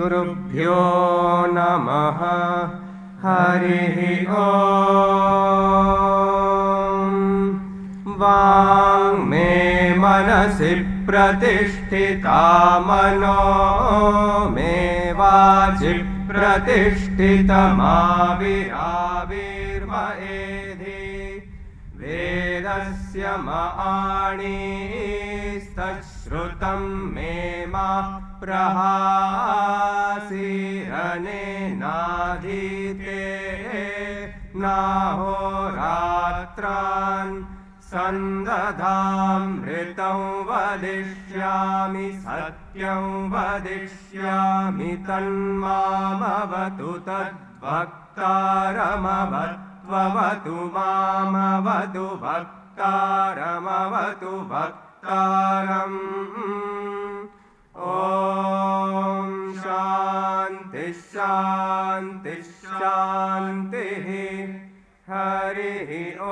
गुरुभ्यो नमः। हरिः ॐ। वाङ्मे मनसि प्रतिष्ठिता मनो मे वाचि प्रतिष्ठितमाविराविर्मयेधि वेदस्य मआणिस्तच्छ्रुतं मे मा प्रहासीरनेनाधीते नाहोरात्रान् सन्दधामृतं वदिष्यामि सत्यं वदिष्यामि तन्मामवतु तद्भक्तारमवत्ववतु मामवतु भक्तारमवतु भक्तारम्। ॐ शान्ति शान्ति शान्तिः। हरिः ॐ।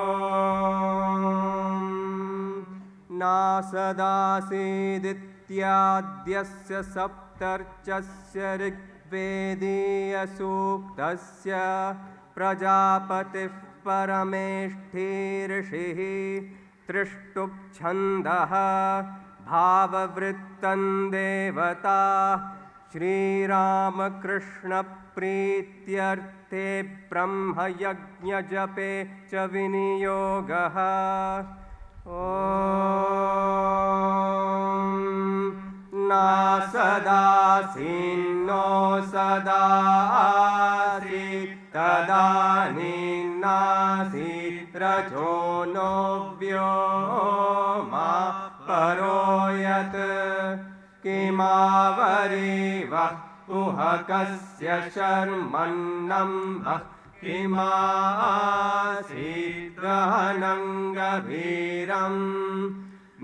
नासदासीदित्याद्यस्य सप्तर्चस्य ऋग्वेदीयसूक्तस्य प्रजापतिः परमेष्ठीर्षिः त्रिष्टुप्छन्दः भाववृत्तं देवता श्रीरामकृष्णप्रीत्यर्थे ब्रह्मयज्ञजपे च विनियोगः। ॐ नासदासीन्नो सदासीत् तदानीन्नासीत् रजो नो व्योमा परो यत् किमावरीवः कुहकस्य शर्मन्नं वः किमासीत् गहनं गभीरं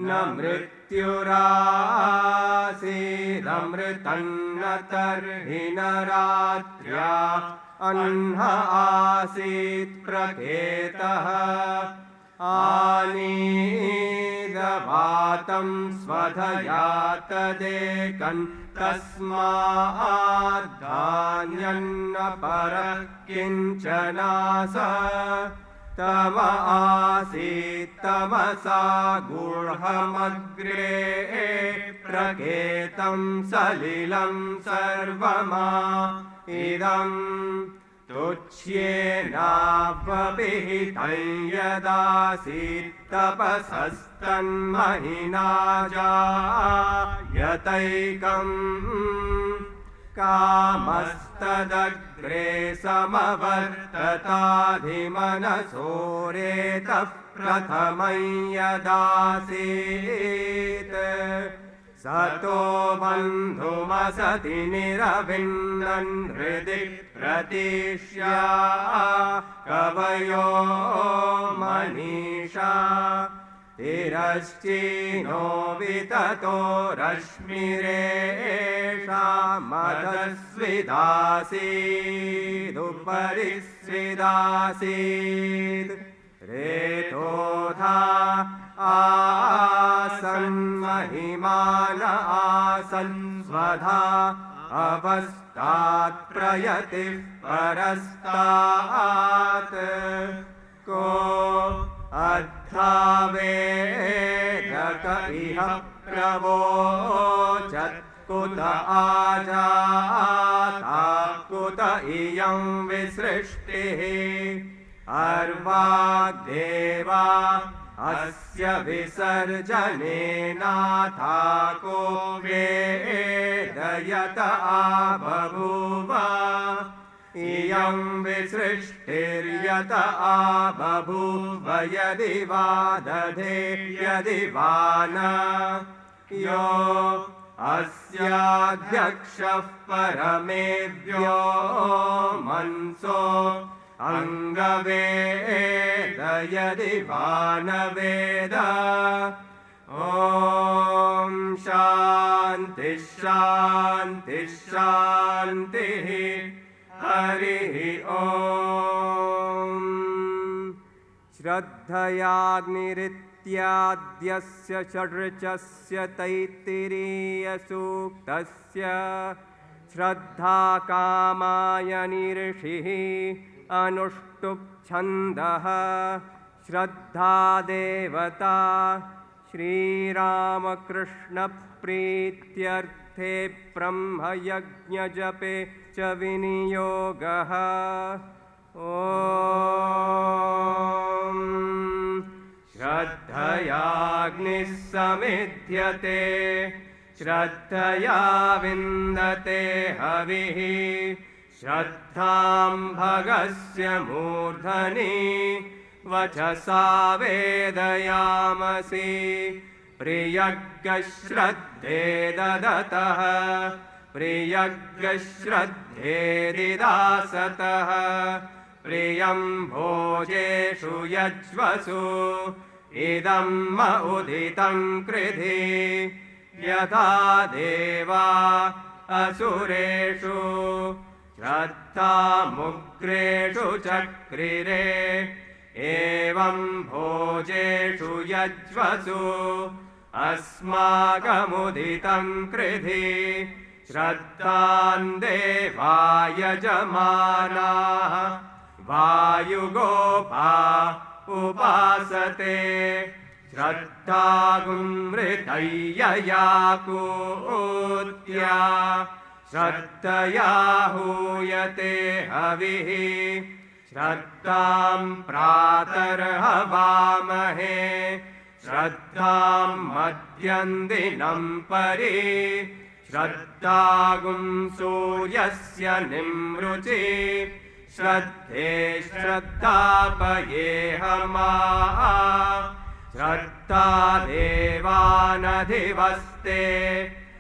न मृत्युरासीदमृतं न तर्हि न रात्र्या अह्न आसीत् प्रकेतः आनीदवातं स्वधया तदेकं तस्माद्धान्यन्न परः किञ्चनास तम आसीत् तमसा गूढमग्रे प्रकेतं सलिलं सर्वमा इदम् तुच्छ्येनावपिहितं यदासीत् तपसस्तन्महिना जायतैकम् कामस्तदग्रे समवर्तताधिमनसोरेतः प्रथमं यदासीत् सतो बन्धुमसति निरभिन्नं हृदि प्रतीक्ष्या कवयो मनीषा तिरश्चीनो विततो रश्मिरेषा मदस्विदासीदुपरि स्विदासीत् रेतोधा आसन्महिमान आसन् स्वधा अवस्तात् प्रयतिः परस्तात् को अद्धावेदक इह प्रवोचत् कुत आजाता कुत इयं विसृष्टिः अर्वाग्देवा अस्य विसर्जनेनाथा को वेदयत आबभूव इयं विसृष्टिर्यत आबभूव यदि वा दधे यदि वा न यो अस्याध्यक्षः परमेभ्यो मनसो अंगवेद यदि वा न वेद। ॐ शान्ति शान्ति शान्तिः। हरिः ॐ। श्रद्धयाग्निरित्याद्यस्य षड्रचस्य तैत्तिरीयसूक्तस्य श्रद्धा कामायनि ऋषिः अनुष्टुप् छन्दः श्रद्धा देवता श्रीरामकृष्णप्रीत्यर्थे ब्रह्मयज्ञजपे च विनियोगः। ॐ श्रद्धयाग्निः समिध्यते श्रद्धया विन्दते हविः श्रद्धां भगस्य मूर्धनि वचसा वेदयामसि प्रियज्ञश्रद्धे ददतः प्रियज्ञश्रद्धेदिदासतः प्रियं भोजेषु यज्वसु इदं म उदितं कृधि यथा देवा असुरेषु श्रद्धामुग्रेषु चक्रिरे एवं भोजेषु यज्वसु अस्माकमुदितं कृधि श्रद्धान् देवा यजमानाः वायुगोपा उपासते श्रद्धागुमृतय्यया कूत्या श्रद्धया हूयते हविः श्रद्धां प्रातर्हवामहे श्रद्धां मध्यं दिनं परि श्रद्धागुं सूर्यस्य निमृचि श्रद्धे श्रद्धापयेहमा श्रद्धा देवानधिवस्ते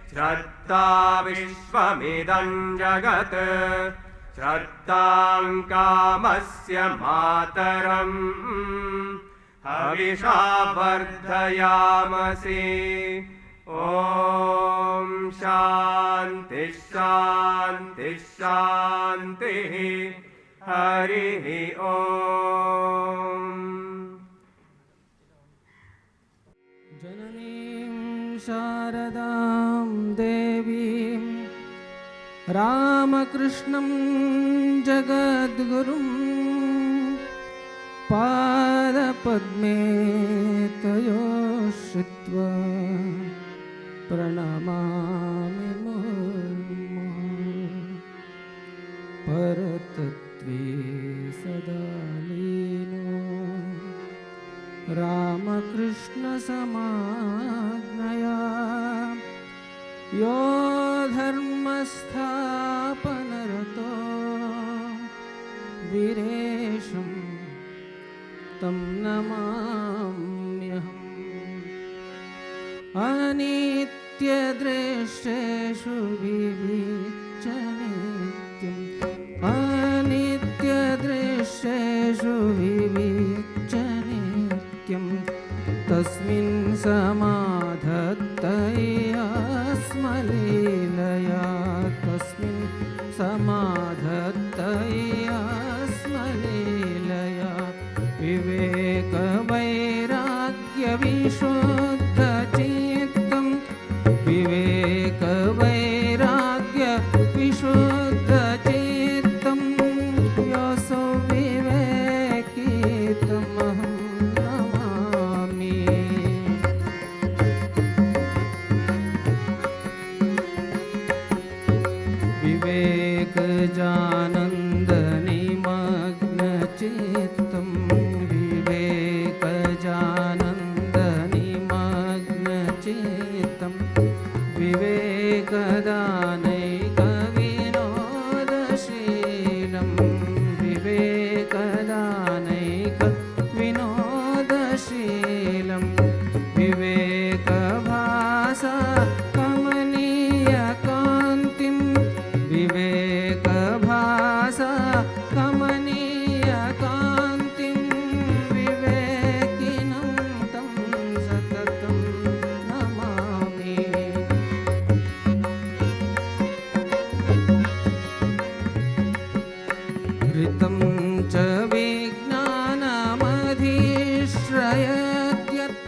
श्रद्धा विश्वमिदं जगत् श्रद्धां कामस्य मातरम् हविषा वर्धयामसि। ॐ शान्ति शान्ति शान्तिः। हरिः ॐ। जननीं शारदां देवीं रामकृष्णं जगद्गुरुं पादपद्मे तयोः श्रित्वा प्रणमामि मुहुर्मुहुः। परतत्त्वे सदा लीनो रामकृष्णसमाज्ञया यो धर्मस्थापनरतो वीरेशं तं नमाम्यहम्। अनित्यदृष्टेषु विविच्य नित्यम् अनित्यदृष्टेषु विविच्य नित्यम् तस्मिन् समाधत्तया स्मलीलया तस्मिन् समाधत्तया स्मलीलया विवेकवैराग्यविशुद्धचित्तं विवेकवैराग्यविशुद्धचित्तं योऽसौ विवेकी तमहं नमामि। विवेकजानन्दनिमग्नचित्तं विवेकजानन्दनिमग्नचित्तं विवेकदानैकविनोदशीलं विवेकदानैकविनोदशीलं विवेकभासा कमनीयकान्तिं विवेकभासा कमनीयकान्तिं विवेकिनं तं सततं नमामि। ऋतं च विज्ञानमधिश्रयद्यत्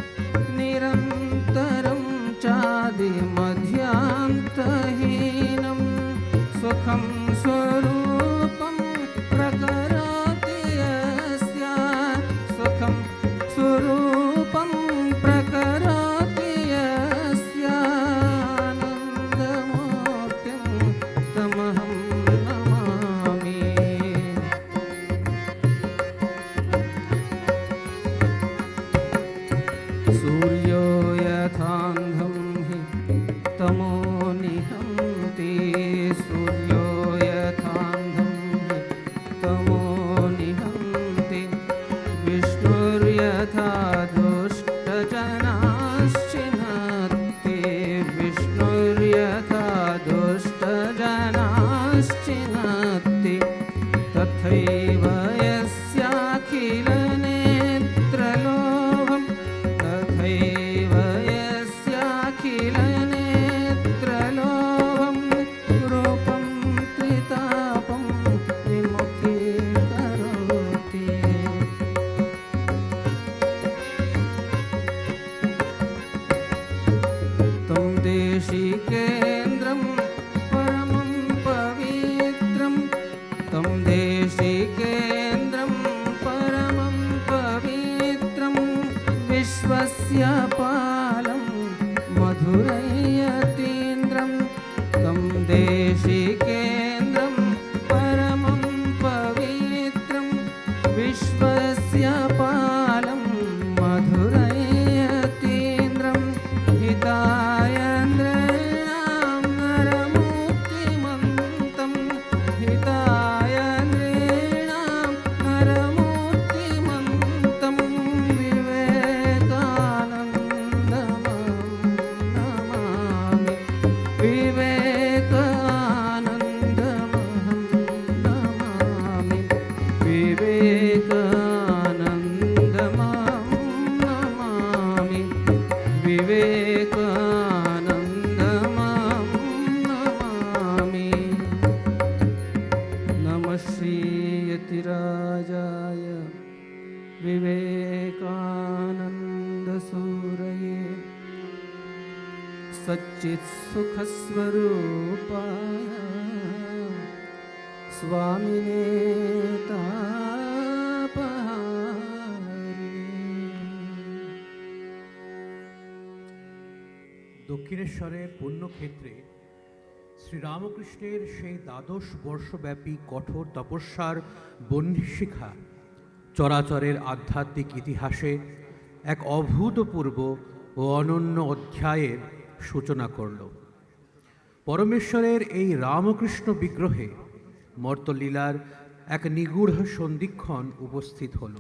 सूर्यो यथान्धं हि तमो निहन्ति सूर्यो यथान्धं हि तमो निहन्ति विष्णुर्यथा दुष्टजनाश्चिनत्ति विष्णुर्यथा दुष्टजनाश्चिनत्ति तथैव यस्याखिलनेत्रलोभं तथैव यस्याखिलनेत्रलोभं रूपं त्रितापं विमुखीकरोति तं देशिकेन्द्रं परमं पवित्रं तं देशिकेन्द्रं परमं पवित्रं विश्वस्य पालं मधुरयतीन्द्रं तं देशिकेन्द्रं परमं पवित्रं विश्वस्य पालं मधुरयतीन्द्रं हिताय नृणां नरमुक्तिमन्तं हिताय नृणां नरमुक्तिमन्तं विवेकानन्दमहं नमामि विवेकानन्दमहं नमामि विवेकानन्दमहं नमामि विवेकानन्दमहं नमामि नमः श्रीयतिराजाय विवेकानन्दसूरये सच्चित्सुखस्वरूपाय स्वामिने तापहारिणे দক্ষিণেশ্বরের পুণ্যক্ষেত্রে শ্রীরামকৃষ্ণের সেই দ্বাদশ বর্ষব্যাপী কঠোর তপস্যার বহ্নিশিখা চরাচরের আধ্যাত্মিক ইতিহাসে এক অভূতপূর্ব ও অনন্য অধ্যায়ের সূচনা করল। পরমেশ্বরের এই রামকৃষ্ণ বিগ্রহে মর্তলীলার এক নিগূঢ় সন্ধিক্ষণ উপস্থিত হল,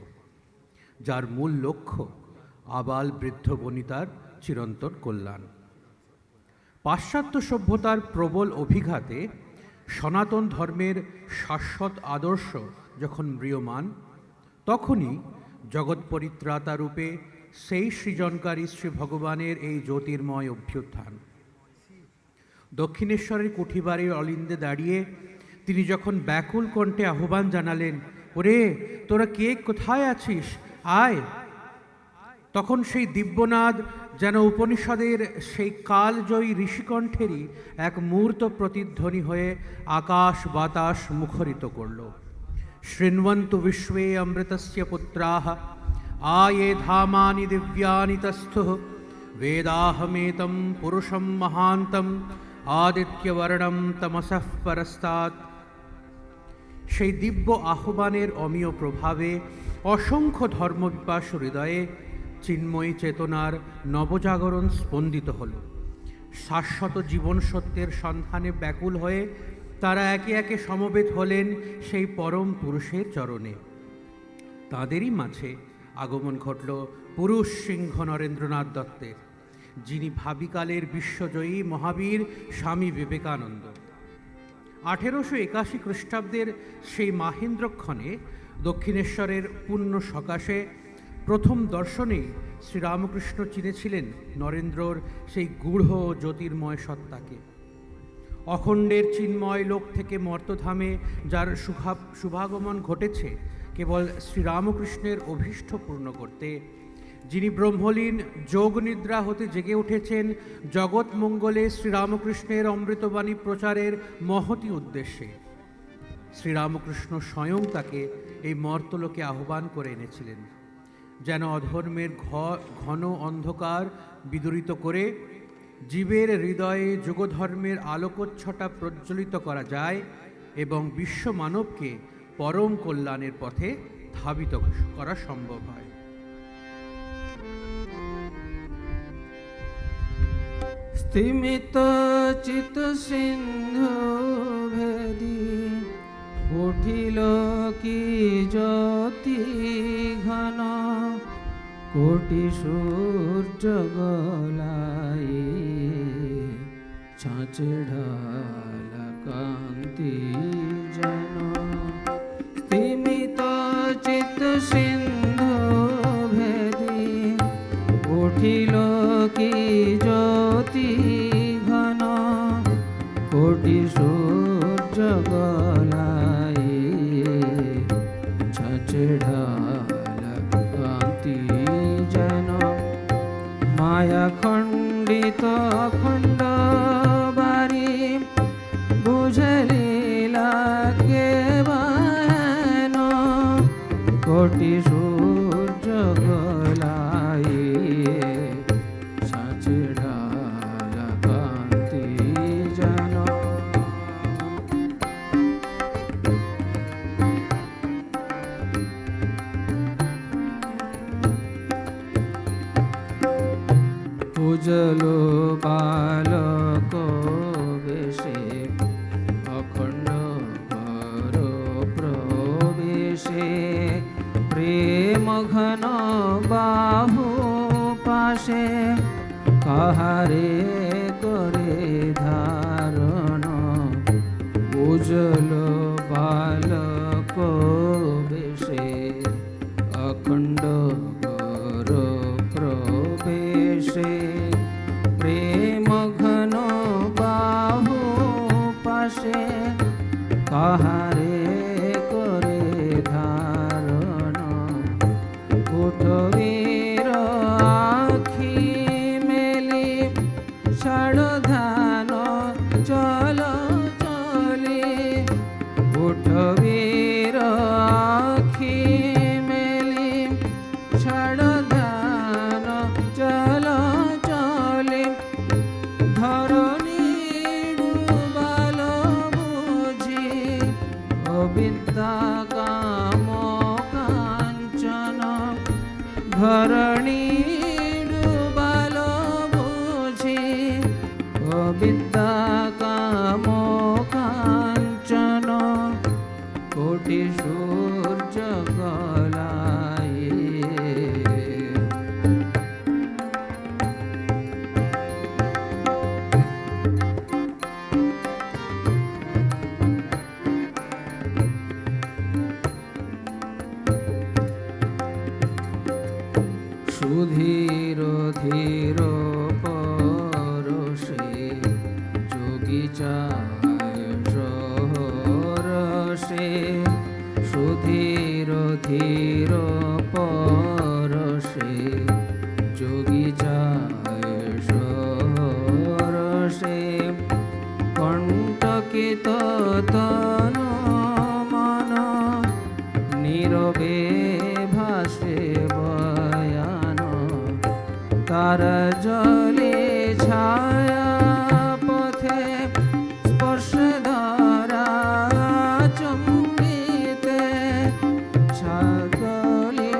যার মূল লক্ষ্য আবাল বৃদ্ধ বনিতার চিরন্তন কল্যাণ। পাশ্চাত্য সভ্যতার প্রবল অভিঘাতে সনাতন ধর্মের শাশ্বত আদর্শ যখন ম্রিয়মান, তখনই জগৎ পরিত্রাতা রূপে সেই সৃজনকারী শ্রী ভগবানের এই জ্যোতির্ময় অভ্যুত্থান। দক্ষিণেশ্বরের কুঠিবাড়ির অলিন্দে দাঁড়িয়ে তিনি যখন ব্যাকুল কণ্ঠে আহ্বান জানালেন, ওরে তোরা কে কোথায় আছিস, আয়, তখন সেই দিব্যনাদ যেন উপনিষদের সেই কালজয়ী ঋষিকণ্ঠেরই এক মূর্ত প্রতিধ্বনি হয়ে আকাশ বাতাস মুখরিত করল। শৃণ্বন্তু বিশ্বে অমৃতস্য পুত্রাঃ আয়ে ধামানি দিব্যানি তস্থুঃ বেদাহমেতম পুরুষম মহান্তম আদিত্যবর্ণম তমসঃ পরস্তাৎ। সেই দিব্য আহ্বানের অমীয় প্রভাবে অসংখ্য ধর্মবিপাসু হৃদয়ে চিন্ময়ী চেতনার নবজাগরণ স্পন্দিত হল। শাশ্বত জীবন সত্যের সন্ধানে ব্যাকুল হয়ে তারা একে একে সমবেত হলেন সেই পরম পুরুষের চরণে। তাঁদেরই মাঝে আগমন ঘটল পুরুষ সিংহ নরেন্দ্রনাথ দত্তের, যিনি ভাবিকালের বিশ্বজয়ী মহাবীর স্বামী বিবেকানন্দ। 1881 খ্রিস্টাব্দের সেই মাহেন্দ্রক্ষণে দক্ষিণেশ্বরের পুণ্য সকাশে প্রথম দর্শনেই শ্রীরামকৃষ্ণ চিনেছিলেন নরেন্দ্রর সেই গূঢ় জ্যোতির্ময় সত্তাকে। অখণ্ডের চিন্ময় লোক থেকে মর্তধামে যার শুভাগমন ঘটেছে কেবল শ্রীরামকৃষ্ণের অভীষ্ট পূর্ণ করতে, যিনি ব্রহ্মলীন যোগ নিদ্রা হতে জেগে উঠেছেন জগৎ মঙ্গলে শ্রীরামকৃষ্ণের অমৃতবাণী প্রচারের মহতি উদ্দেশ্যে। শ্রীরামকৃষ্ণ স্বয়ং তাকে এই মর্তলোকে আহ্বান করে এনেছিলেন, যেন অধর্মের ঘন অন্ধকার বিদূরিত করে জীবের হৃদয়ে যুগধর্মের আলোকচ্ছটা প্রজ্বলিত করা যায় এবং বিশ্ব মানবকে পরম কল্যাণের পথে ধাবিত করা সম্ভব হয়। স্তিমিত চিত সিন্ধু ভেদি উঠিল কি জ্যোতি ঘন কোটি সূর্য গলাই ছাঁচে ঢালা কান্তি যেন স্তিমিত চিত সিন্ধু ভেদি উঠিল কি জ্যোতি ঘন কোটি সূর্য গলাই ছাঁচে ঢালা কান্তি যেন মায়া খণ্ডিত খণ্ড বারি বুঝলিলা কেবান কোটি সূর্য গলাই ছাঁচে ঢালা কান্তি যেন উজলো বালক বেশে অখণ্ড ঘর প্রবেশে প্রেম ঘন বাহু পাশে কাহারে করে ধারণ উজলো বালক বেশে অখণ্ড ঘর প্রবেশে প্রেম ঘন বাহু পাশে কাহারে করে ধারণ উঠবীর আখি মেলি ছাড় ধান চল চলি উঠবীর আখি মেলি ছাড় ধান চল চলে ধরণী ডুবাল বুঝি অবিদ্যা কাম কাঞ্চন ধরণী ডুবাল বুঝি অবিদ্যা কাম কাঞ্চন কোটি সূর্য গলাই সুধীর ধীর পরশে যোগী চায় সহরসে সুধীর ধীর পরশে যোগী চায় সহরসে কণ্টকিত তন মন নীরবে ভাসে বয়ান তার জলে ছায়া পথে স্পর্শ ধরা চম্বিতে ছাগলে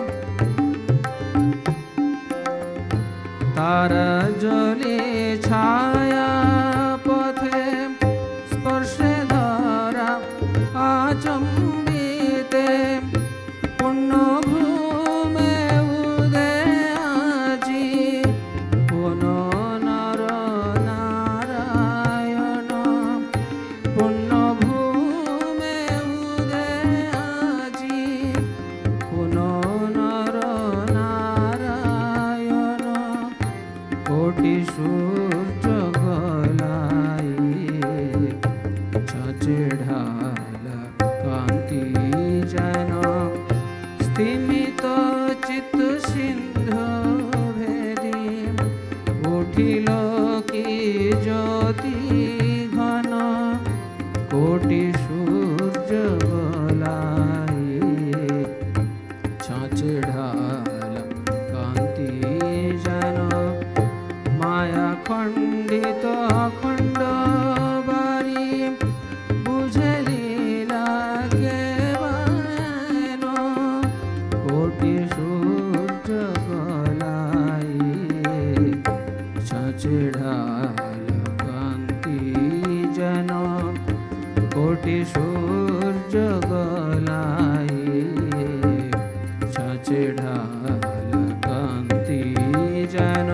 তার জলে ছায়া পথে স্পর্শ ধরা আচম্বিতে পুণ্যভূমে উদে আজি পুন নর নারায়ণ পুণ্যভূমে উদে আজি পুন নর নারায়ণ কোটি সূর্য গলাই ছাঁচে ঢালা কান্তি যেন স্তিমিত চিত্ত সিন্ধু ভেদি উঠিল কি জ্যোতি ঘন কোটি সূর্য গলাই ছাঁচে ঢালা কান্তি যেন মায়া খণ্ডিত খণ্ড বারি বুঝলিলা কেবান কোটি সূর্য গলাই ছাঁচে ঢালা কোটি সূর্য গলায় ছাঁচে ঢালা কান্তি যেন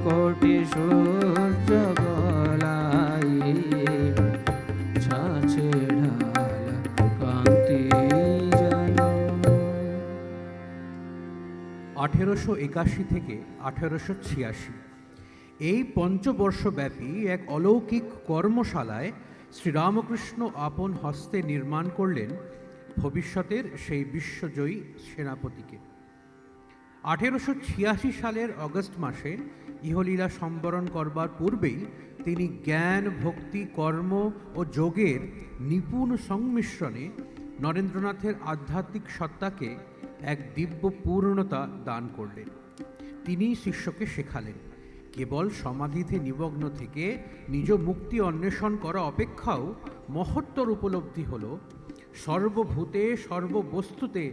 কোটি সূর্য গলায় ছাঁচে ঢালা কান্তি যেন। 1881 থেকে 1886 এই পঞ্চবর্ষব্যাপী এক অলৌকিক কর্মশালায় শ্রীরামকৃষ্ণ আপন হস্তে নির্মাণ করলেন ভবিষ্যতের সেই বিশ্বজয়ী সেনাপতিকে। 1886 সালের অগস্ট মাসে ইহলীলা সম্বরণ করবার পূর্বেই তিনি জ্ঞান, ভক্তি, কর্ম ও যোগের নিপুণ সংমিশ্রণে নরেন্দ্রনাথের আধ্যাত্মিক সত্তাকে এক দিব্য পূর্ণতা দান করলেন। তিনি শিষ্যকে শেখালেন কেবল সমাধিতে নিমগ্ন থেকে নিজ মুক্তি অন্বেষণ করা অপেক্ষাও মহত্তর উপলব্ধি হল সর্বভূতে সর্ববস্তুতে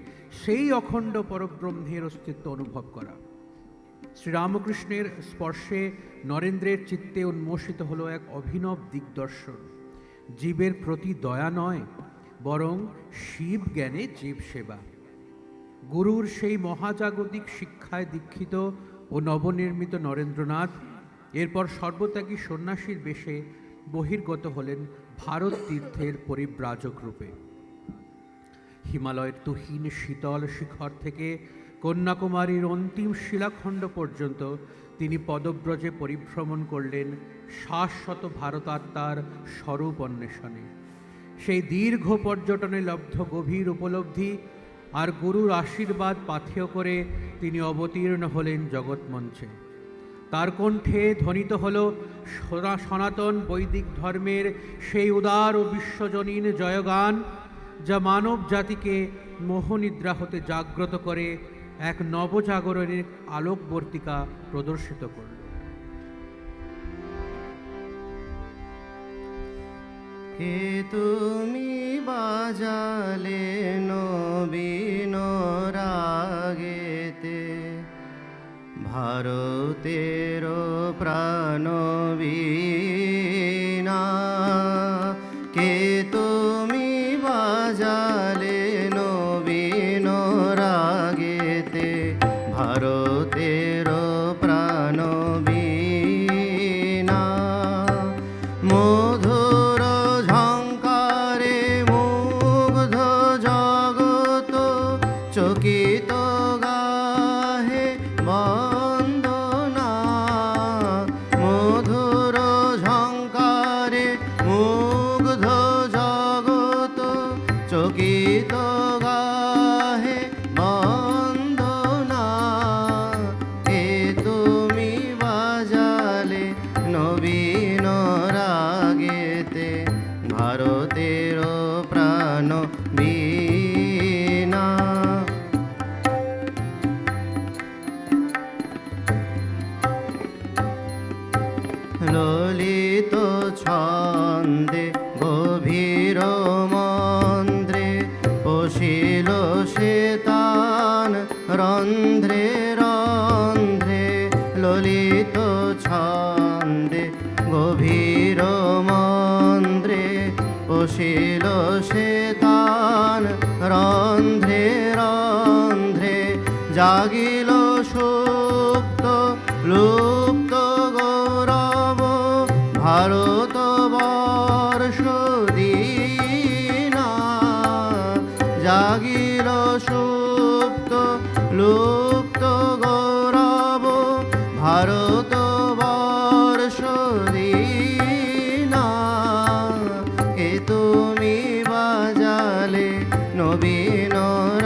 সেই অখণ্ড পরব্রহ্মের অস্তিত্ব অনুভব করা। শ্রীরামকৃষ্ণের স্পর্শে নরেন্দ্রের চিত্তে উন্মোষিত হল এক অভিনব দিগদর্শন। জীবের প্রতি দয়া নয়, বরং শিব জ্ঞানে জীব সেবা। গুরুর সেই মহাজাগতিক শিক্ষায় দীক্ষিত ও নবনির্মিত নরেন্দ্রনাথ এরপর সর্বত্যাগী সন্ন্যাসীর বেশে বহির্গত হলেন ভারত তীর্থের পরিব্রাজক রূপে। হিমালয়ের তুহিন শীতল শিখর থেকে কন্যাকুমারীর অন্তিম শিলাখণ্ড পর্যন্ত তিনি পদব্রজে পরিভ্রমণ করলেন শাশ্বত ভারতাত্মার স্বরূপ অন্বেষণে। সেই দীর্ঘ পর্যটনে লব্ধ গভীর উপলব্ধি আর গুরুর আশীর্বাদ পাথেয় করে তিনি অবতীর্ণ হলেন জগৎমঞ্চে। তার কণ্ঠে ধ্বনিত হল সনাতন বৈদিক ধর্মের সেই উদার ও বিশ্বজনীন জয়গান, যা মানব জাতিকে মোহনিদ্রা হতে জাগ্রত করে এক নবজাগরণের আলোকবর্তিকা প্রদর্শিত করল। কে তুমি বাজালে নবীন রাগেতে, ভারতের প্রাণ বীণা। কে তুমি বাজালে নবীন রাগেতে, ভারতের প্রাণ বীণা। মধুর ঝঙ্কারে মুগ্ধ জগত চকিত গাহে বন্দনা। মধুর ঝঙ্কারে মুগ্ধ জগত চকিত গাহে বন্দনা। কে তুমি বাজালে নবীন রাগেতে, ভারতের প্রাণ বীণা। ললিত ছন্দে গভীর মন্দ্রে পশিল সে তান রন্ধ্রে রন্ধ্রে। ললিত ছন্দে গভীর মন্দ্রে পশিল সে তান রন্ধ্রে রন্ধ্রে। জাগিল সুপ্ত লুপ্ত গৌরব ভারত বর্ষ দীনা। জাগিল সুপ্ত লুপ্ত গৌরব ভারত বর্ষ দীনা। কে তুমি বাজালে নবীন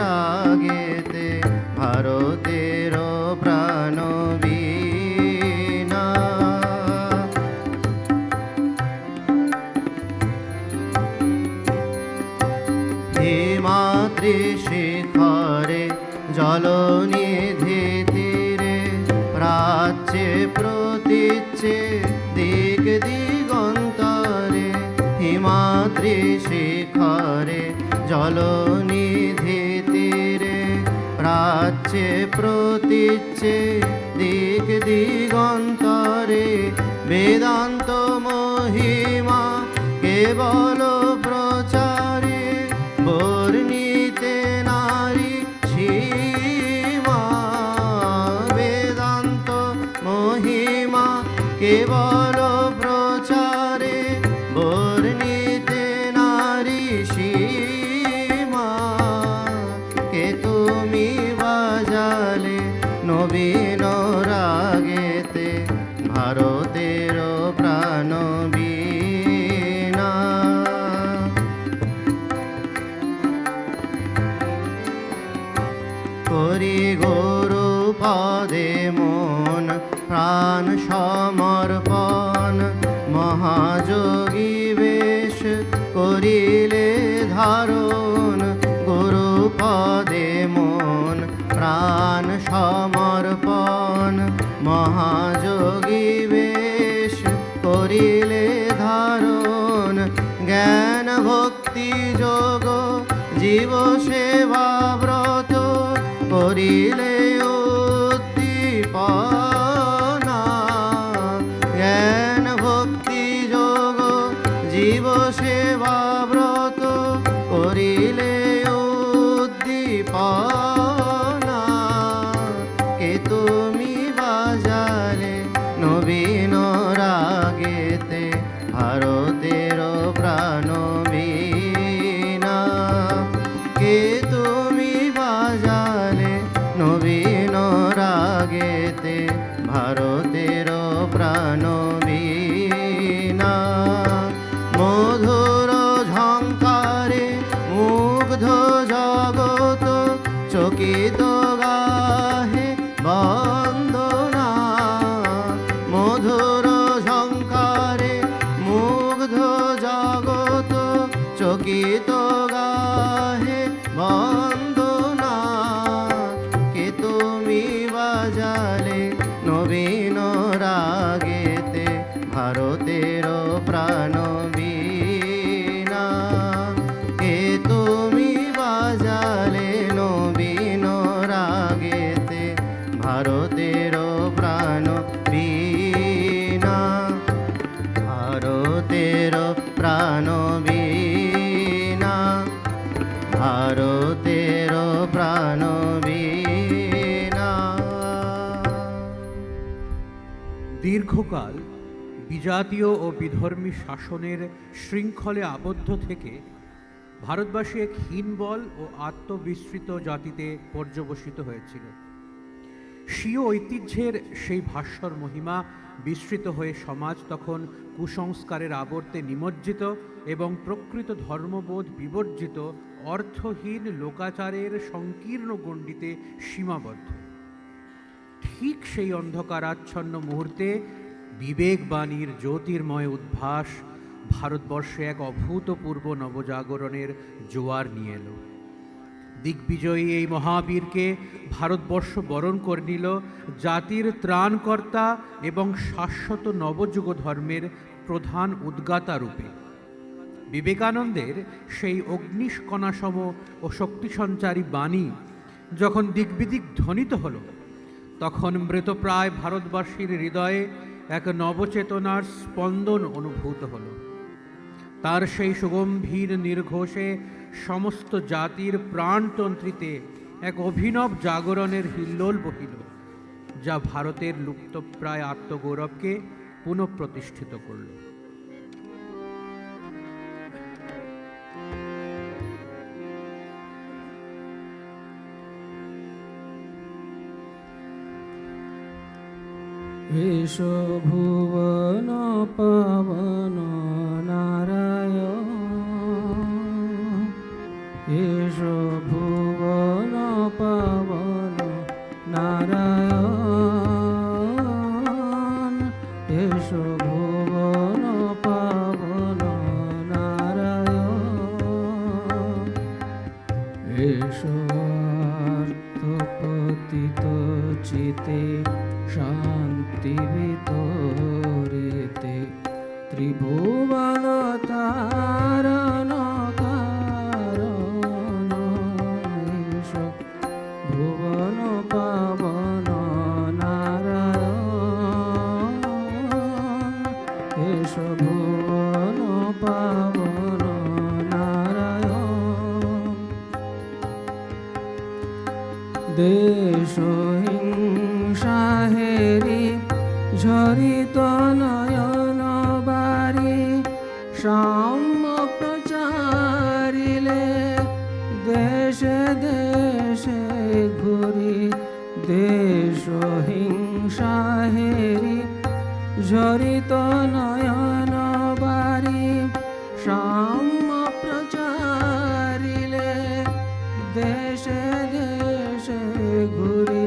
রাগেতে, ভারতের প্রাণ বীণা। হিমাদ্রি শিখরে জলনিধি তীরে, প্রাচ্যে প্রতীচ্যে দিক দিগন্তরে। হিমাদ্রি শিখরে জলনিধি তীরে, প্রাচ্যে প্রতীচ্যে দিক দিগন্তরে। বেদান্ত মহিমা কেবল কেবল প্রচারে বর্ণিতে নারী সীমা। কে তুমি বাজালে নবীন রাগেতে ভারতের প্রাণ বীণা। করি গুরু পদে মন প্রাণ সমর্পণ, মহাযোগী বেশ করিলে ধারণ। গুরু পদে মন প্রাণ সমর্পণ, মহাযোগী বেশ করিলে ধারণ। জ্ঞান ভক্তি যোগ জীব সেবা ব্রত করিলে উদ্দীপনা। জ্ঞান ভক্তি যোগ জীব সেবা ব্রত করিলে উদ্দীপনা। কে তুমি বাজালে নবীন রাগেতে ভারতের প্রাণ বীণা। কে তুমি বাজালে নবীন রাগেতে ভারতের প্রাণ বীণা। মধুর ঝঙ্কারে মুগ্ধ জগত চকিত গাহে বন্দনা। মধুর ঝঙ্কারে মুগ্ধ জগত চকিত গাহে বন্দনা। কে তুমি বাজালে নবীন রাগেতে ভারতের প্রাণ বীণা। কে তুমি বাজালে নবীন রাগেতে ভারতের প্রাণ বীণা। ভারতের প্রাণ বীণা, ভারতের প্রাণ বীণা। দীর্ঘকাল বিজাতীয় ও বিধর্মী শাসনের শৃঙ্খলে আবদ্ধ থেকে ভারতবাসী এক হীনবল ও আত্মবিস্মৃত জাতিতে পর্যবসিত হয়েছিল। স্বীয় ঐতিহ্যের সেই ভাস্বর মহিমা বিস্মৃত হয়ে সমাজ তখন কুসংস্কারের আবর্তে নিমজ্জিত এবং প্রকৃত ধর্মবোধ বিবর্জিত অর্থহীন লোকাচারের সংকীর্ণ গণ্ডিতে সীমাবদ্ধ। ঠিক সেই অন্ধকারাচ্ছন্ন মুহূর্তে বিবেকবাণীর জ্যোতির্ময় উদ্ভাস ভারতবর্ষে এক অভূতপূর্ব নবজাগরণের জোয়ার নিয়ে এলো। দিগ্বিজয়ী এই মহাবীরকে ভারতবর্ষ বরণ করে নিল জাতির ত্রাণকর্তা এবং শাশ্বত নবযুগ ধর্মের প্রধান উদ্গাতা রূপে। বিবেকানন্দের সেই অগ্নিষ্কণাসম ও শক্তিসঞ্চারী বাণী যখন দিগ্বিদিক ধ্বনিত হল, তখন মৃতপ্রায় ভারতবাসীর হৃদয়ে এক নবচেতনার স্পন্দন অনুভূত হল। তার সেই সুগম্ভীর নির্ঘোষে সমস্ত জাতির প্রাণতন্ত্রীতে এক অভিনব জাগরণের হিল্লোল বহিল, যা ভারতের লুপ্তপ্রায় আত্মগৌরবকে পুনঃপ্রতিষ্ঠিত করল। এসো ভুবন পাবন নারায়ণ, এসো ভুবন পাবন নারায়ণ, এসো ভুবন পাবন নারায়ণ, এসো আর্তপতিত চিতে শান্তি ভিতরেতে ত্রিভুবন তারণ কারণ, এসো ভুবন পাবন নারায়ণ, এসো ভুবন পাবন নারায়ণ। দেশ হিংসা হেরি ঝরিত নয়ন বারি সাম্য প্রচারিলে দেশে দেশে ঘুরি দেশ হিংসা হেরি ঝরিত নয়ন বারি সাম্য প্রচারিলে দেশে দেশে ঘুরি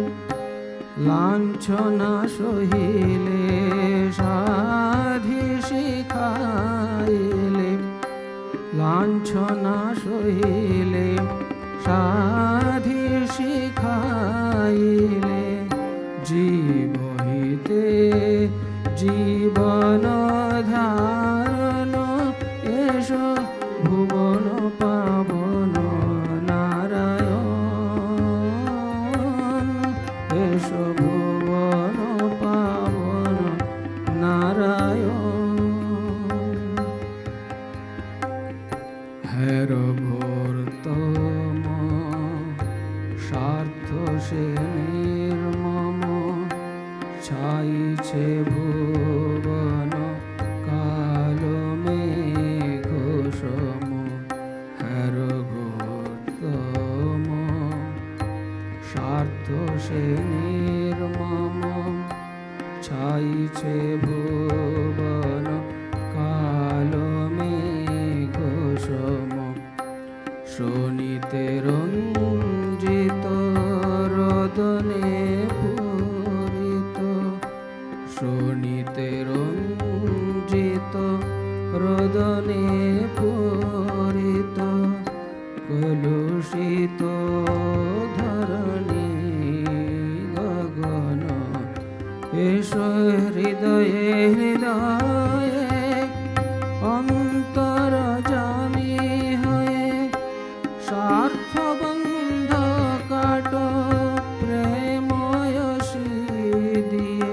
লাঞ্ছনা সহিলে সাধি শিখাইলে লাঞ্ছনা সহিলে সাধি শিখাইলে জীব হইতে জীবন ধারণ এসো ভুবন পাবন নারায়ণ এসো ভুবন পাবন নারায়ণ হের ঘোর তম স্বার্থ সে নির্মম ছাইছে ভুবন কালো মেঘ সম হের ঘোর তম স্বার্থ সে নির্মম ছাইছে ভুবন কালো মেঘ সম শোনিতে রঞ্জিত রদনে পূরিত শোনিতে রঞ্জিত রদনে পূরিত কলুষিত ধরণী গগন এসো হৃদয়ে হৃদয়ে অন্তর জামি হয়ে স্বার্থবন্ধ কাট প্রেময়সী দিয়ে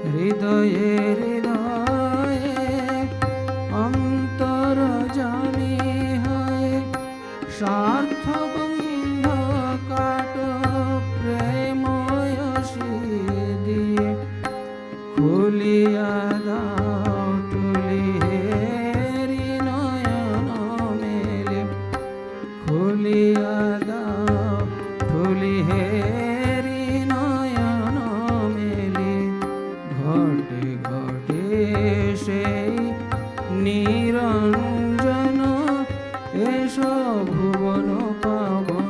হৃদয়ে হৃদয়ে অন্তর জামি হয়ে স্বার্থবন্ধ কাট প্রেময়সী দিয়ে খুলিয়া দাও তুলি হেরি নয়ন মেলে খুলিয়া দাও তুলি হেরি নয়ন মেলে ঘটে ঘটে সেই নিরঞ্জন এসো ভুবন পাবন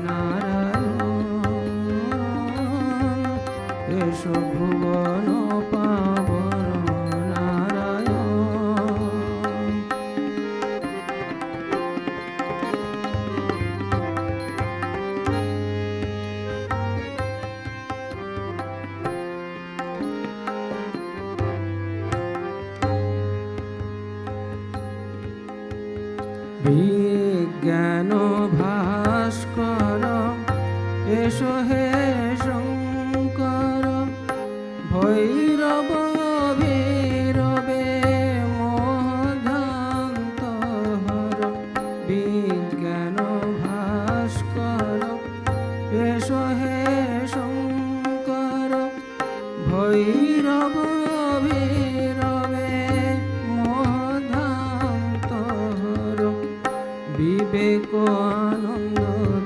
নারায়ণ এসো ভুবন পাবন নারায়ণ বিজ্ঞান ভাস্কর এসো হে শঙ্কর ভৈরব ভৈরবে মোহধান্ত হর বিজ্ঞান ভাস্কর এসো হে শঙ্কর ভৈরব ভৈরবে মোহধান্ত হর বিবেক আনন্দ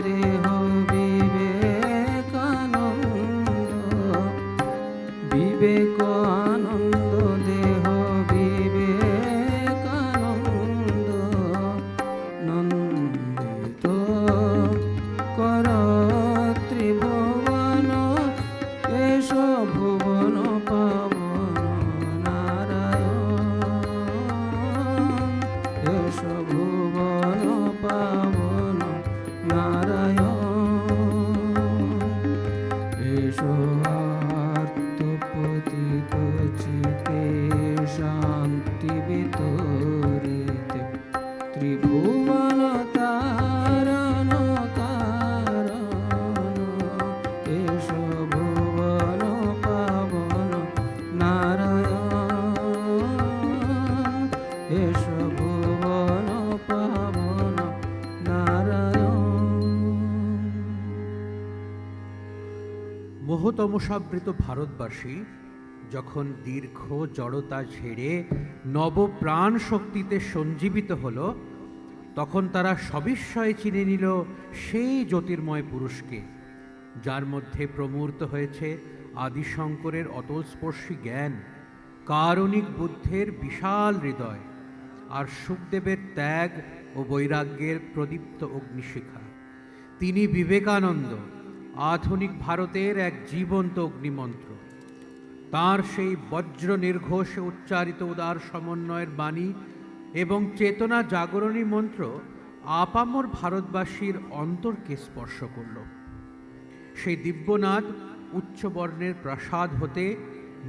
দেহ বিবেকানন্দ বিবেক আনন্দ দেহ বিবেকানন্দ নন্দিত কর ত্রিভুবন এসো ভুবন পাবন নারায়ণ এসো ভুবন পাবন নারায়ণ এসো আর্তপতিত চিতে শান্তি বিতরিতে ত্রিভুবন তারণ কারণ এসো ভুবন পাবন নারায়ণ এসো ভুবন পাবন নারায়ণ মোহতমসাবৃত ভারতবাসী যখন দীর্ঘ জড়তা ঝেড়ে নবপ্রাণ শক্তিতে সঞ্জীবিত হলো, তখন তারা সবিস্ময়ে চিনে নিল সেই জ্যোতির্ময় পুরুষকে, যার মধ্যে প্রমূর্ত হয়েছে আদিশঙ্করের অতলস্পর্শী জ্ঞান, কারণিক বুদ্ধের বিশাল হৃদয়, আর সুখদেবের ত্যাগ ও বৈরাগ্যের প্রদীপ্ত অগ্নিশিখা। তিনি বিবেকানন্দ, আধুনিক ভারতের এক জীবন্ত অগ্নিমন্ত্র। তার সেই বজ্র নির্ঘোষে উচ্চারিত উদার সমন্বয়ের বাণী এবং চেতনা জাগরণী মন্ত্র আপামর ভারতবাসীর অন্তরকে স্পর্শ করল। সেই দিব্যনাদ উচ্চবর্ণের প্রাসাদ হতে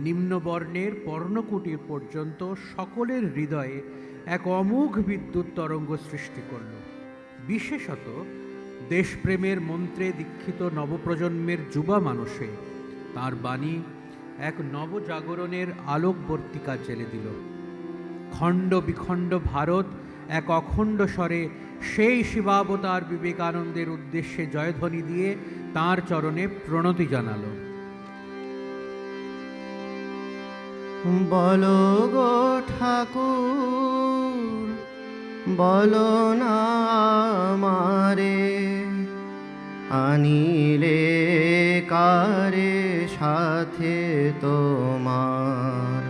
নিম্নবর্ণের পর্ণকুটির পর্যন্ত সকলের হৃদয়ে এক অমোঘ বিদ্যুৎ তরঙ্গ সৃষ্টি করল। বিশেষত দেশপ্রেমের মন্ত্রে দীক্ষিত নবপ্রজন্মের যুবা মানুষে তার বাণী এক নবজাগরণের আলোকবর্তিকা জেলে দিল। খণ্ড বিখণ্ড ভারত এক অখণ্ড স্বরে সেই শিবাবতার বিবেকানন্দের উদ্দেশ্যে জয়ধ্বনি দিয়ে তাঁর চরণে প্রণতি জানালো। বলো গো ঠাকুর, বলো না আমারে, আনিলে কারে সাথে তোমার।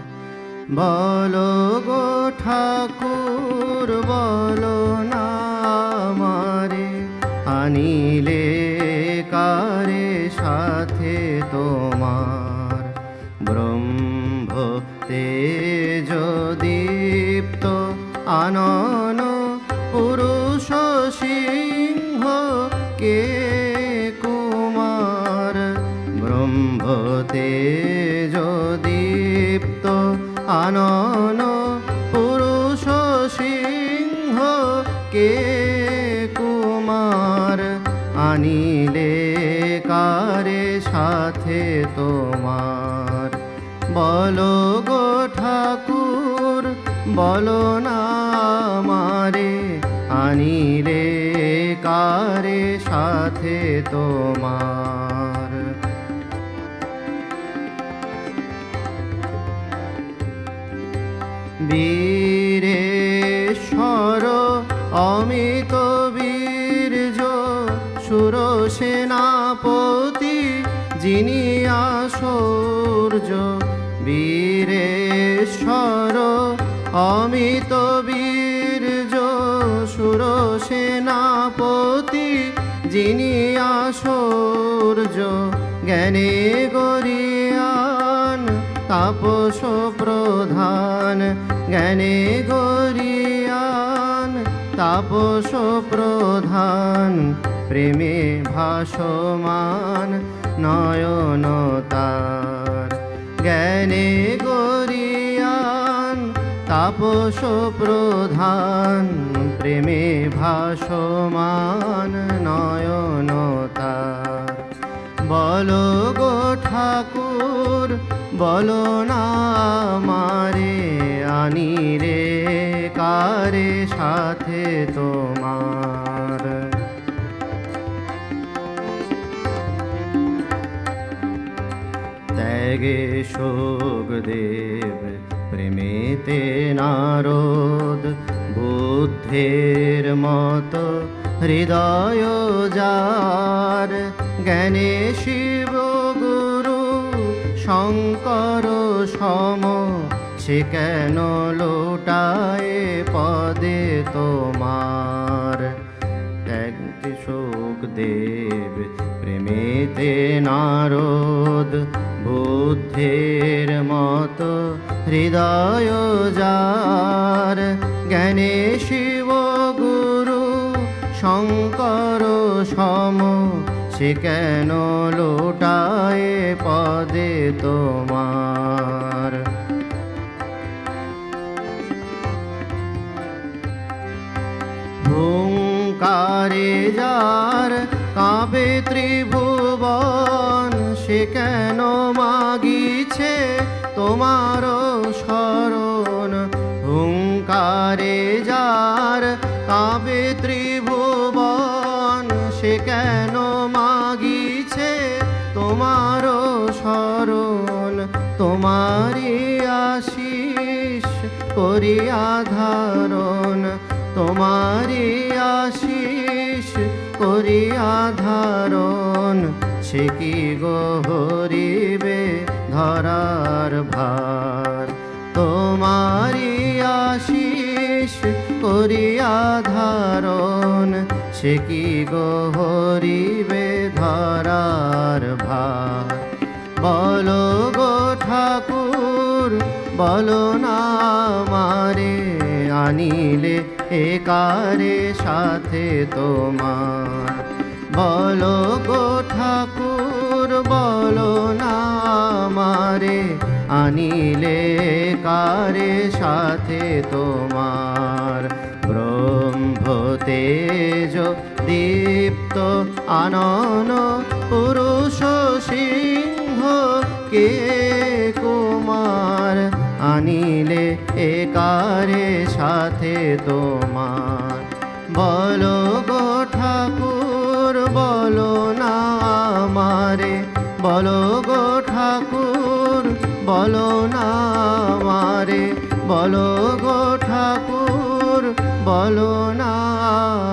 বলো গো ঠাকুর, বলো না আমারে, আনিলে কারে সাথে তোমার। ব্রহ্ম তেজ দীপ্ত আনন পুরুষ সিংহ কে কুমার। ব্রহ্ম তেজ দীপ্ত আনন পুরুষ সিংহ কে কুমার। আনিলে কারে সাথে তোমার। বলো গো ঠাকুর, বলো না আমারে, আনিলে কারে সাথে তোমার। বীরেশ্বর অমিত বীর্য সুরসেনাপতি যিনি আশৌর্য। বীরেশ্বর অমিত বীর্য সুরসেনাপতি যিনি আশৌর্য। জ্ঞানে গরিয়ান তাপস প্রধান, জ্ঞানে গরিয়ান তাপস প্রধান। প্রেমে ভাসমান নয়ন তার। জ্ঞানে গরিয়ান তাপস প্রধান, প্রেমে ভাসমান নয়ন তার। বলো গো ঠাকুর, বলো না আমারে, আনিরে কারে সাথে তোমার। ত্যাগে সুখদেব, প্রেমেতে নারদ, বুদ্ধের মতো হৃদয় যার। জ্ঞানে শিব গুরু শঙ্কর সম, সে কেন লোটায় পদে তোমার। ত্যাগে সুখদেব, প্রেমেতে নারদ, বুদ্ধের মতো হৃদয় যার। জ্ঞানে শিব গুরু শঙ্কর সম, সে কেন লোটায় পদে তোমার। হুঙ্কারে যার কাঁপে ত্রিভুবন, সে কেন মাগিছে তোমার শরণ। হুঙ্কারে যার কাঁপে ত্রিভুবন, সে কেন মাগিছে তোমার শরণ। তোমার তোমারি আশিস করিয়া ধারণ, তোমারি আশিস করিয়া ধারণ, সে কি গো হরিবে ধরার ভার। তোমারি আশিস করিয়া ধারণ, সে কি গো হরিবে ধরার ভার। বলো গো ঠাকুর বলো না আমারে, আনিলে একারে সাথে তোমার। বলো গো ঠাকুর বলো না আমারে, আনিলে কারে সাথে তোমার। ব্রহ্ম তেজ দীপ্ত আনন পুরুষ সিংহ কে কুমার, আনিলে একারে সাথে তোমার। বলো গো ঠাকুর বলো না আমারে, বলো গো ঠাকুর বলো না আমারে, বলো গো ঠাকুর বলো না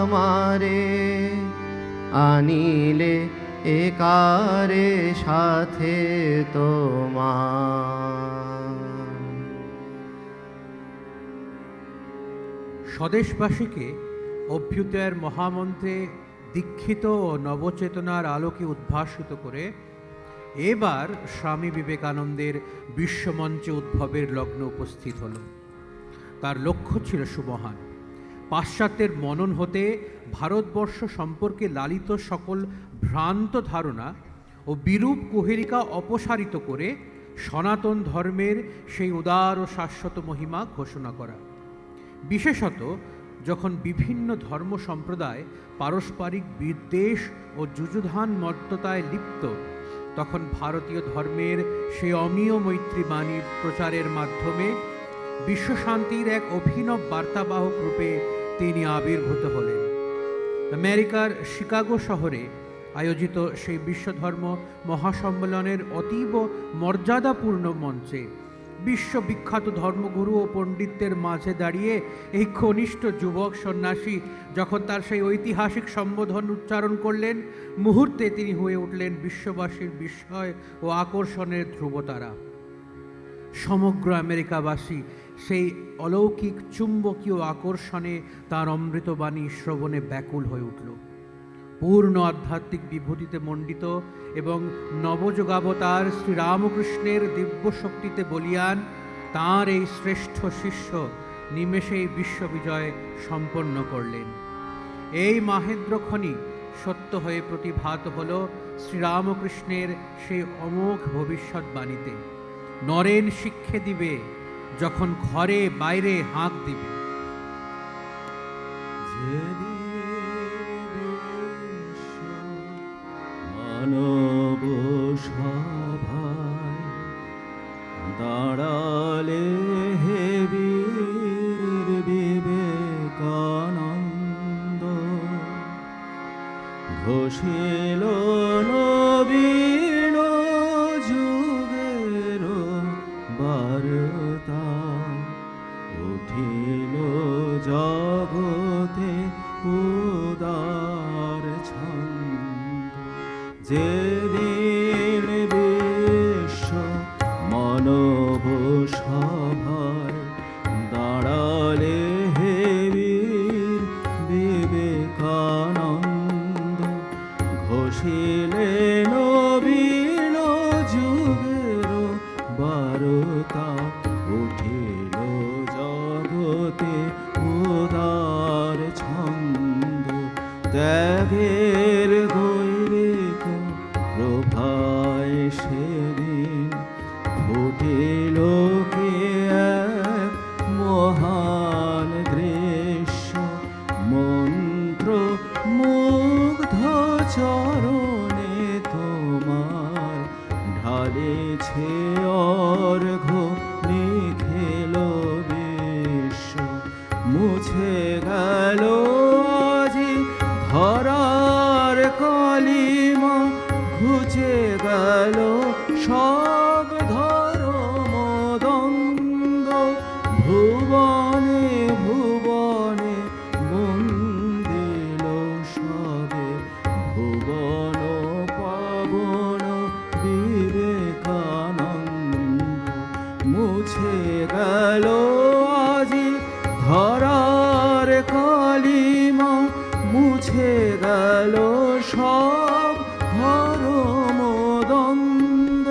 আমারে, আনিলে একারে সাথে তোমার। স্বদেশবাসীকে অভ্যুদয়ের মহামন্ত্রে দীক্ষিত ও নবচেতনার আলোকে উদ্ভাসিত করে এবার স্বামী বিবেকানন্দের বিশ্বমঞ্চে উদ্ভবের লগ্ন উপস্থিত হল। তার লক্ষ্য ছিল সুমহান। পাশ্চাত্যের মনন হতে ভারতবর্ষ সম্পর্কে লালিত সকল ভ্রান্ত ধারণা ও বিরূপ কুহেলিকা অপসারিত করে সনাতন ধর্মের সেই উদার ও শাশ্বত মহিমা ঘোষণা করা। বিশেষত যখন বিভিন্ন ধর্ম সম্প্রদায় পারস্পরিক বিদ্বেষ ও যুযুধান মত্ততায় লিপ্ত, তখন ভারতীয় ধর্মের সেই অমীয় মৈত্রী বাণী প্রচারের মাধ্যমে বিশ্বশান্তির এক অভিনব বার্তাবাহক রূপে তিনি আবির্ভূত হলেন। আমেরিকার শিকাগো শহরে আয়োজিত সেই বিশ্বধর্ম মহাসম্মেলনের অতীব মর্যাদাপূর্ণ মঞ্চে বিশ্ববিখ্যাত ধর্মগুরু ও পণ্ডিতদের মাঝে দাঁড়িয়ে এই কনিষ্ঠ যুবক সন্ন্যাসী যখন তার সেই ঐতিহাসিক সম্বোধন উচ্চারণ করলেন, মুহূর্তে তিনি হয়ে উঠলেন বিশ্ববাসীর বিস্ময় ও আকর্ষণের ধ্রুবতারা। সমগ্র আমেরিকাবাসী সেই অলৌকিক চুম্বকীয় আকর্ষণে তার অমৃতবাণী শ্রবণে ব্যাকুল হয়ে উঠল। পূর্ণ আধ্যাত্মিক বিভূতিতে মণ্ডিত এবং নবযুগাবতার শ্রীরামকৃষ্ণের দিব্য শক্তিতে বলীয়ান তাঁর এই শ্রেষ্ঠ শিষ্য নিমেষেই বিশ্ববিজয় সম্পন্ন করলেন। এই মাহেন্দ্রখনি সত্য হয়ে প্রতিভাত হল শ্রীরামকৃষ্ণের সেই অমোঘ ভবিষ্যৎবাণীতে। নরেন শিক্ষে দিবে যখন ঘরে বাইরে হাঁক দিবে। মানব সভায় দাঁড়ালে হে বীর বিবেকানন্দ, ঘোষিল নবীন যুগের বার্তা, উঠিল জগতে উদার ছন্দ। যেদিন বিশ্ব মানব সভায় দাঁড়ালে হে বীর বিবেকানন্দ, ঘোষিলে নবীন যুগের বার্তা, উঠিল জগতে উদার ছন্দ। ত্যাগের গৈরিক প্রভায় সেদিন ফুটিল কি এক মহান দৃশ্য, মন্ত্র মুগ্ধ চরণে তোমার ঢালেছে অর্ঘ্য নিখিল বিশ্ব। মুছে গেল আজি ধরার কলিমা, ঘুচে গেল সব ধর্ম মুছে গেল আজি ধরার কালিমা, মুছে গেল সব ধর্ম দ্বন্দ্ব,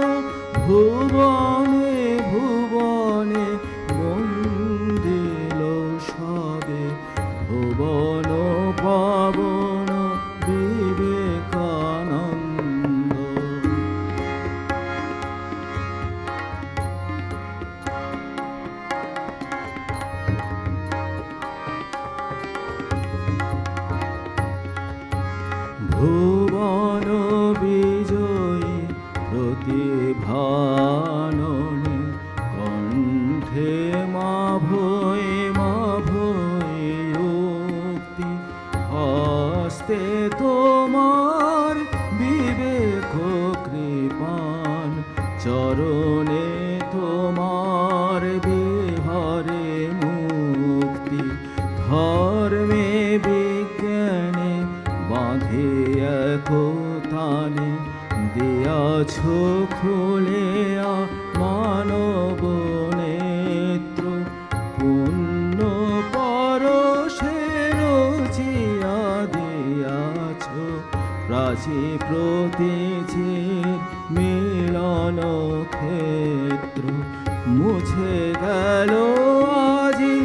ভুবনে ভুবনে বন্দিল সবে, ভুবন পাবন বিবেকানন্দ। ভুবন বিজয়ী প্রতিভাননে, কণ্ঠে মা ভয়ে উক্তি, হস্তে তোমার বিবেক কৃপান, চরণে তোমার বিহরে মুক্তি, ধর্মে বিজ্ঞানে বাঁধে একতানে, দিয়াছ খুলে মানব নেত্র, পুণ্য পরশের জিয়া দিয়াছ, প্রাচী প্রতিচি মিলন ক্ষেত্র, মুছে গেল আজি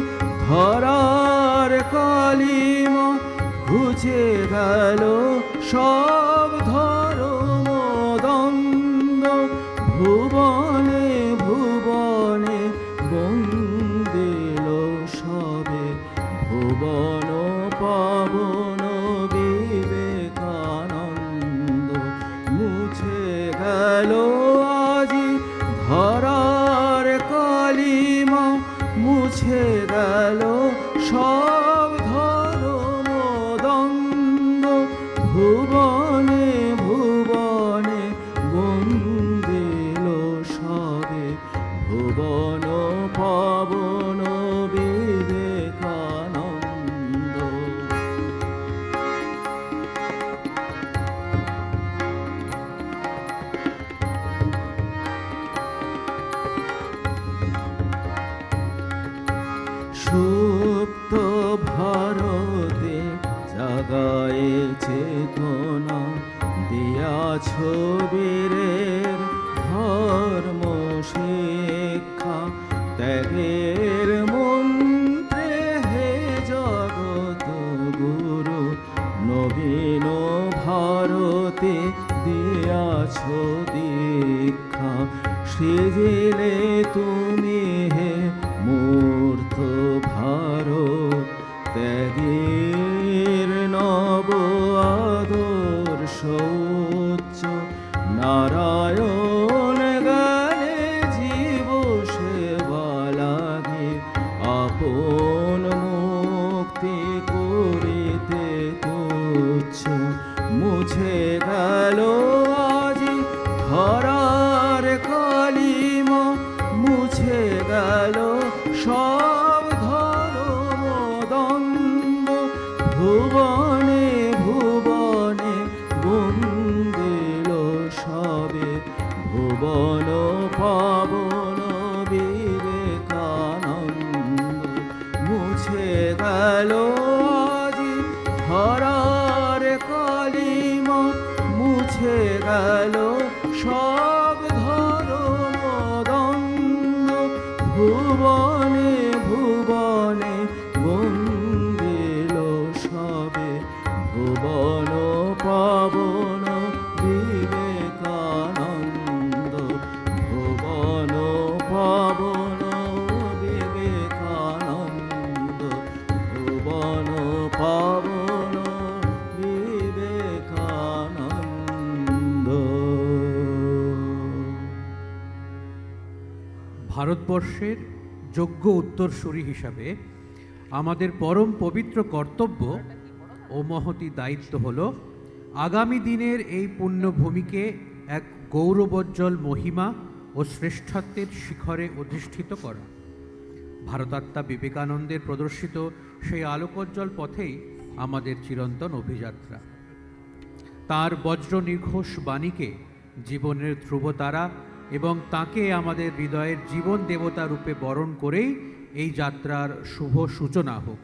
ধরার কালিমা, ঘুচে গেল সব ধর্ম দ্বন্দ্ব, ভুবনে ভুবনে বন্দিল সবে, ভুবন পাবন বিবেকানন্দ। মুছে গেল আজি ধরার কালিমা, মুছে গেল সব ধর্ম দ্বন্দ্ব, ভুবনে ভুবনে বন্দিল সবে, ভুবন পাবন বিবেকানন্দ। সুপ্ত ভারতে জাগায়ে চেতনা, দিয়াছ বীরের ধর্ম শিক্ষা, ত্যাগের মন্ত্রে হে জগত গুরু, নবীন ভারতে দিয়াছ দীক্ষা, সেজিলে তুমি হে মূর্ত ভারত, ত্যাগের নব আদর্শ উচ্চ, নারায়ণ গানে জীব সেবা লাগে, আপন মুক্তি করিতে তুচ্ছ, মুছে গেল আজি ধরার কালিমা, মুছে গেল সব ধর্ম দ্বন্দ্ব, ভুবনে ভুবনে বন্দিল সবে, ভুবন পাবন বিবেকানন্দ। মুছে গেল আজি ধরার কালিমা, মুছে গেল সব ধর্ম দ্বন্দ্ব, ভুবনে ভুবনে বন্দিল সবে, ভুবন পাবন বিবেকানন্দ, ভুবন পাবন বিবেকানন্দ, ভুবন পাবন বিবেকানন্দ। ভারতবর্ষের যোগ্য উত্তরসূরি হিসাবে আমাদের পরম পবিত্র কর্তব্য ও মহতি দায়িত্ব হল আগামী দিনের এই পুণ্যভূমিকে এক গৌরবোজ্জ্বল মহিমা ও শ্রেষ্ঠত্বের শিখরে অধিষ্ঠিত করা। ভারতাত্মা বিবেকানন্দের প্রদর্শিত সেই আলোকোজ্জ্বল পথেই আমাদের চিরন্তন অভিযাত্রা। তার বজ্র নির্ঘোষ বাণীকে জীবনের ধ্রুবতারা এবং তাকে আমাদের হৃদয়ের জীবন দেবতা রূপে বরণ করেই এই যাত্রার শুভ সূচনা হোক।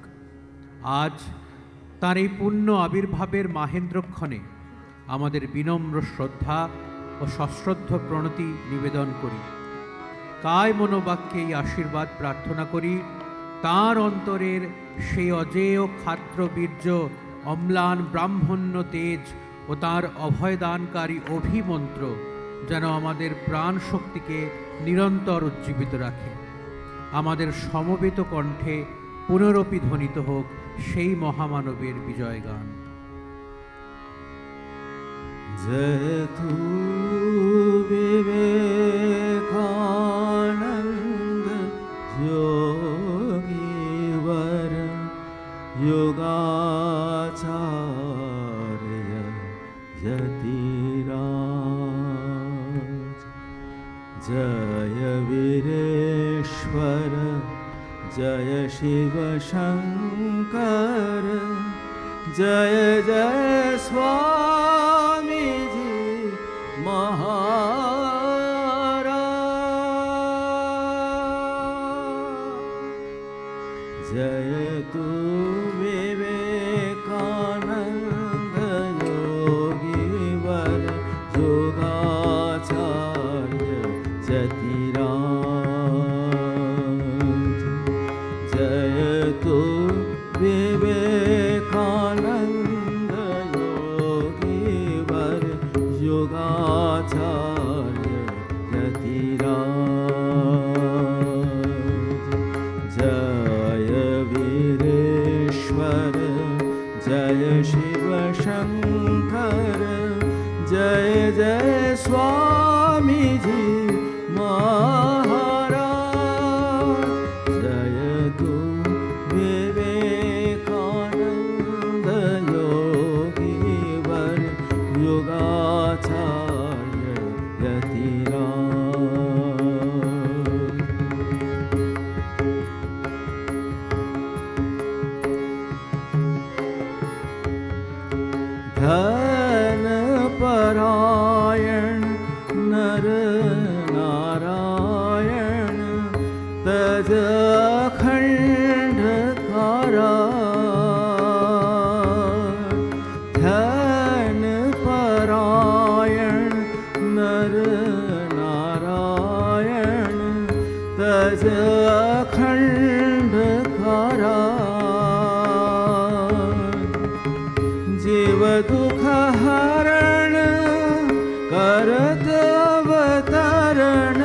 আজ তার এই পূর্ণ আবির্ভাবের মাহেন্দ্রক্ষণে আমাদের বিনম্র শ্রদ্ধা ও সশ্রদ্ধ প্রণতি নিবেদন করি। কায় মনোবাক্যে এই আশীর্বাদ প্রার্থনা করি, তার অন্তরের সেই অজেয় খাদ্র বীর্য অম্লান ব্রাহ্মণ্য তেজ ও তার অভয়দানকারী অভিমন্ত্র যেন আমাদের প্রাণ শক্তিকে নিরন্তর উজ্জীবিত রাখে। আমাদের সমবেত কণ্ঠে পুনরপি ধ্বনিত হোক সেই মহামানবের বিজয়গান। जय तू विवेकानंद योगीवर योगाचार्य यतिराज। जय वीरेश्वर जय शिव शंकर जय जय स्वामी जी महाराज। जय तू विवेकानंद योगीवर योगाचार्य जतिराज। जय तू विवेकानंद योगीवर योगाचार्य यतिराज। जय वीरेश्वर जय शिव शंकर जय जय स्वामी जी महाराज। जय तू विवेकानंद योगीवर योगाचार्य यतिराज। धन परायण नर नारायण तज अखंड कारा। धन परायण नर नारायण तज अखंड कारा। जीव दुख हरण करत अवतरण।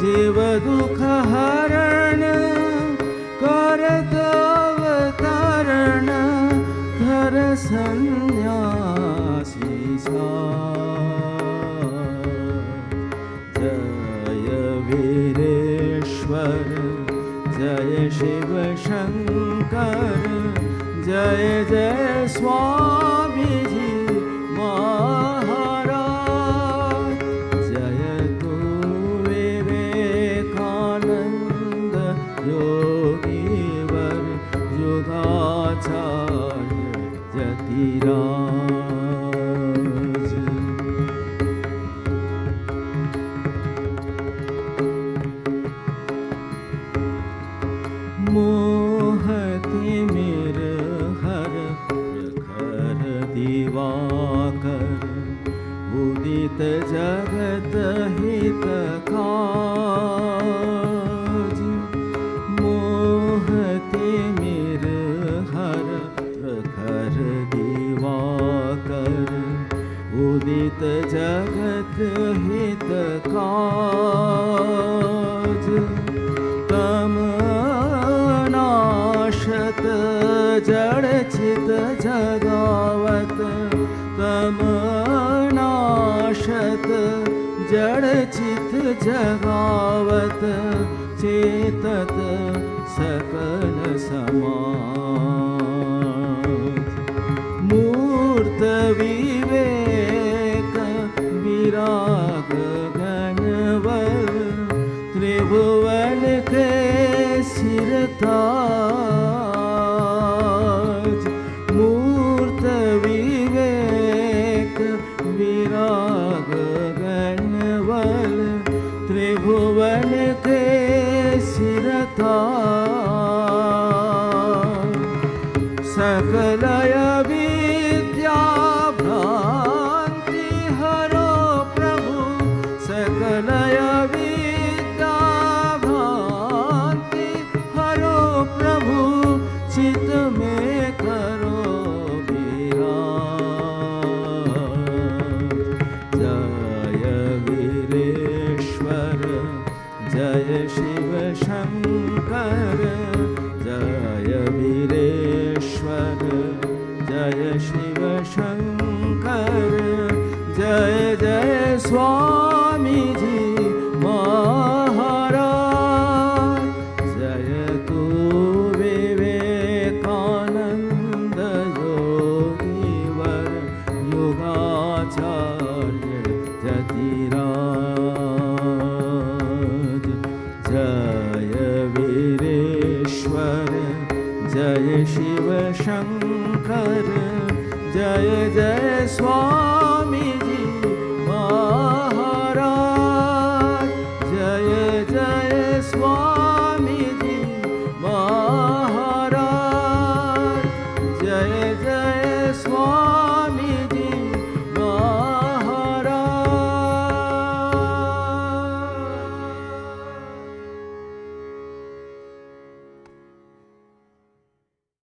जीव दुख हरण करत अवतरण धर संन्यासी साज। जय वीरेश्वर जय शिव शंकर जय जय स्वामी जी महाराज। जय तू विवेकानंद योगीवर योगाचार्य यतिराज। मोहति मेर हर प्रखर दिवाकर उदित जगत हितकाज। मोहति मेर हर प्रखर दिवाकर उदित जगत हितकाज। तम नाशत जड़ चित जगावत। तम नाशत जड़ चित जगावत चेतत सकल समाज। मूर्त विवेक विराग गणवल त्रिभुवन के सिरताज। मूर्त विवेक विराग गणवल समर्था सकलय विद्या भ्रांति हरो प्रभु सकलय विद्या भ्रांति हरो प्रभु चित में करो विराज जय वीरेश्वर जय शिव शंकर जय वीरेश्वर जय शिव शंकर जय जय स्वामी जी महाराज जय तू विवेकानंद योगीवर योगाचार्य जतिराज जय वीरेश्वर जय शिव शंकर जय जय स्वामी